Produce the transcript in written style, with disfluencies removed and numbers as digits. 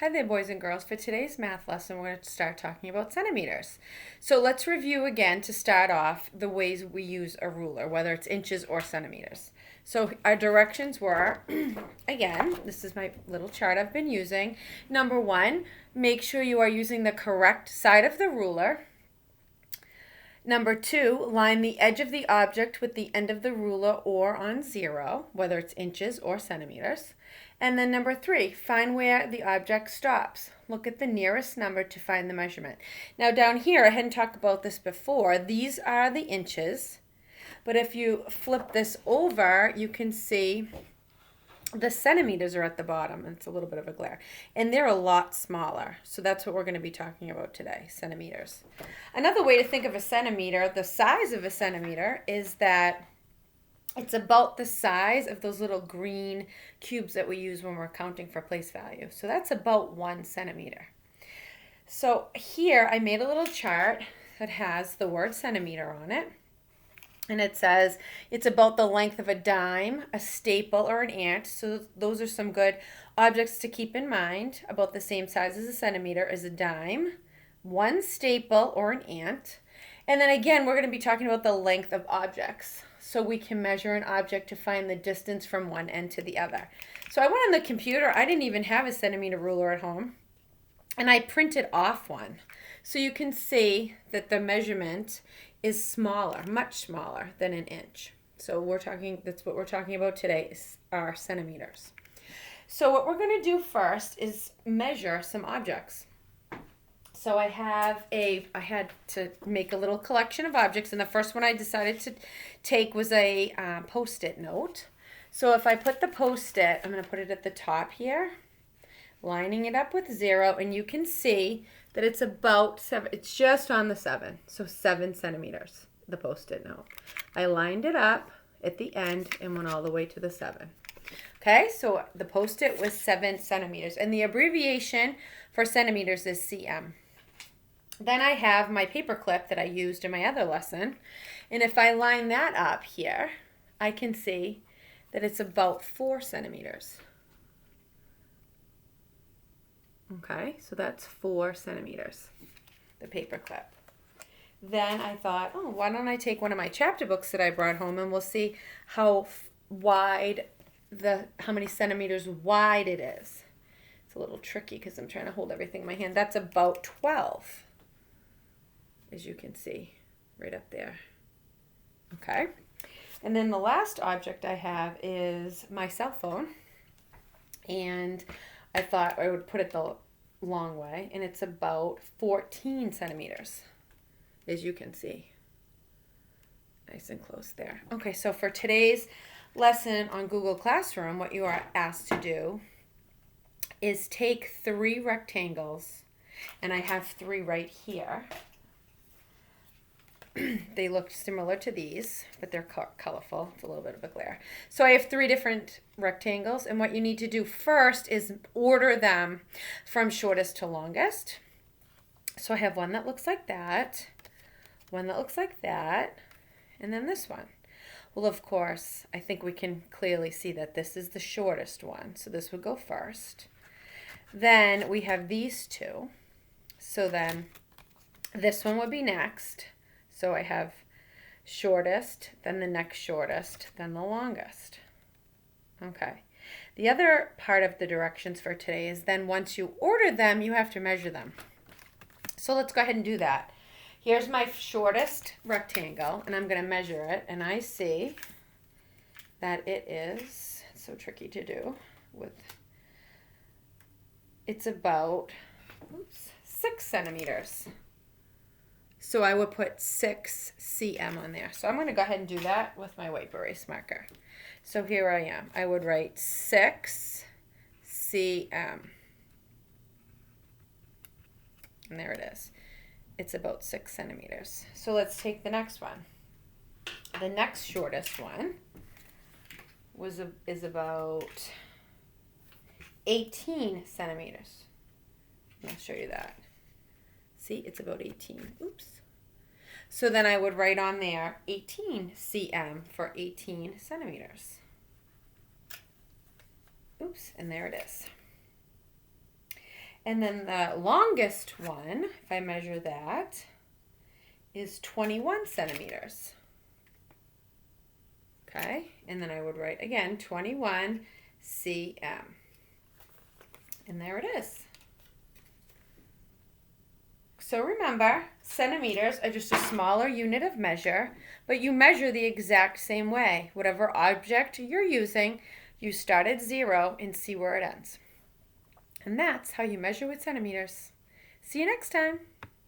Hi there, boys and girls. For today's math lesson, we're going to start talking about centimeters. So let's review again to start off the ways we use a ruler, whether it's inches or centimeters. So our directions were, again, this is my little chart I've been using. Number one, make sure you are using the correct side of the ruler. Number two, line the edge of the object with the end of the ruler or on zero, whether it's inches or centimeters. And then number three, find where the object stops. Look at the nearest number to find the measurement. Now down here, I hadn't talked about this before, these are the inches. But if you flip this over, you can see the centimeters are at the bottom. It's a little bit of a glare. And they're a lot smaller. So that's what we're going to be talking about today, centimeters. Another way to think of a centimeter, the size of a centimeter, is that it's about the size of those little green cubes that we use when we're counting for place value. So that's about 1 centimeter. So here I made a little chart that has the word centimeter on it. And it says it's about the length of a dime, a staple, or an ant. So those are some good objects to keep in mind. About the same size as a centimeter is a dime, 1 staple, or an ant. And then again, we're going to be talking about the length of objects. So we can measure an object to find the distance from one end to the other. So I went on the computer. I didn't even have a centimeter ruler at home. And I printed off one. So you can see that the measurement is smaller, much smaller than an inch. So that's what we're talking about today is our centimeters. So what we're going to do first is measure some objects. So I had to make a little collection of objects, and the first one I decided to take was a Post-it note. So if I put the Post-it, I'm going to put it at the top here, lining it up with 0, and you can see that it's about 7, it's just on the 7, so 7 centimeters, the Post-it note. I lined it up at the end and went all the way to the 7. Okay, so the Post-it was 7 centimeters, and the abbreviation for centimeters is cm. Then I have my paper clip that I used in my other lesson. And if I line that up here, I can see that it's about 4 centimeters. Okay, so that's 4 centimeters, the paper clip. Then I thought, oh, why don't I take one of my chapter books that I brought home and we'll see how many centimeters wide it is. It's a little tricky because I'm trying to hold everything in my hand. That's about 12. As you can see right up there. Okay. And then the last object I have is my cell phone. And I thought I would put it the long way. And it's about 14 centimeters, as you can see. Nice and close there. Okay, so for today's lesson on Google Classroom, what you are asked to do is take 3 rectangles. And I have 3 right here. They look similar to these, but they're colorful. It's a little bit of a glare. So I have 3 different rectangles, and what you need to do first is order them from shortest to longest. So I have one that looks like that, one that looks like that, and then this one. Well, of course, I think we can clearly see that this is the shortest one, so this would go first. Then we have these 2, so then this one would be next. So I have shortest, then the next shortest, then the longest. Okay. The other part of the directions for today is then once you order them, you have to measure them. So let's go ahead and do that. Here's my shortest rectangle, and I'm going to measure it, and I see that it is, it's so tricky to do, it's about 6 centimeters. So I would put 6 cm on there. So I'm going to go ahead and do that with my white erase marker. So here I am. I would write 6 cm. And there it is. It's about 6 centimeters. So let's take the next one. The next shortest one is about 18 centimeters. I'll show you that. See, it's about 18. Oops. So then I would write on there 18 cm for 18 centimeters. Oops, and there it is. And then the longest one, if I measure that, is 21 centimeters. Okay, and then I would write again 21 cm. And there it is. So remember, centimeters are just a smaller unit of measure, but you measure the exact same way. Whatever object you're using, you start at 0 and see where it ends. And that's how you measure with centimeters. See you next time.